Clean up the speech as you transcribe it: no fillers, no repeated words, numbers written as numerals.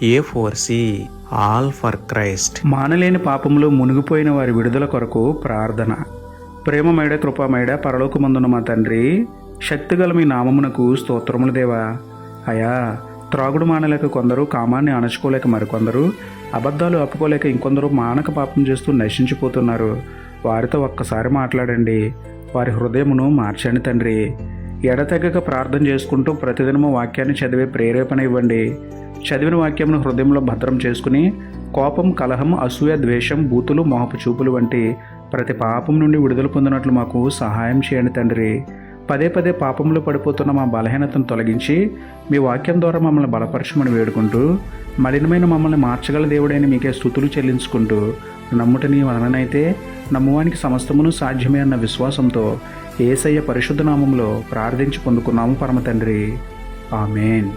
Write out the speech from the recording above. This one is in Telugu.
A4C all for Christ. మానలేని పాపంలో మునిగిపోయిన వారి విడుదల కొరకు ప్రార్థన. ప్రేమమేడ కృపామేడ పరలోకమందున మా తండ్రి, శక్తిగల మీ నామమునకు స్తోత్రములు దేవా. అయా, త్రాగుడు మానలేక కొందరు, కామాన్ని అణచుకోలేక మరికొందరు, అబద్ధాలు అప్పుకోలేక ఇంకొందరు మానక పాపం చేస్తూ నశించిపోతున్నారు. వారితో ఒక్కసారి మాట్లాడండి, వారి హృదయమును మార్చండి తండ్రి. ఎడతెగక ప్రార్థన చేసుకుంటూ ప్రతిదినము వాక్యాన్ని చదివే ప్రేరేపణ ఇవ్వండి. చదివిన వాక్యమును హృదయంలో భద్రం చేసుకుని కోపం, కలహం, అసూయ, ద్వేషం, బూతులు, మోహపు చూపులు వంటి ప్రతి పాపం నుండి విడుదల పొందినట్లు మాకు సహాయం చేయండి తండ్రి. పదే పదే పాపంలో పడిపోతున్న మా బలహీనతను తొలగించి మీ వాక్యం ద్వారా మమ్మల్ని బలపరచమని వేడుకుంటూ, మలినమైన మమ్మల్ని మార్చగల దేవుడైన మీకే స్తుతులు చెల్లించుకుంటూ, నమ్ముట నీ వలననైతే నమ్మువానికి సమస్తమును సాధ్యమే అన్న విశ్వాసంతో యేసయ్య పరిశుద్ధ నామములో ప్రార్థించి పొందుకున్నాము పరమ తండ్రి. ఆమేన్.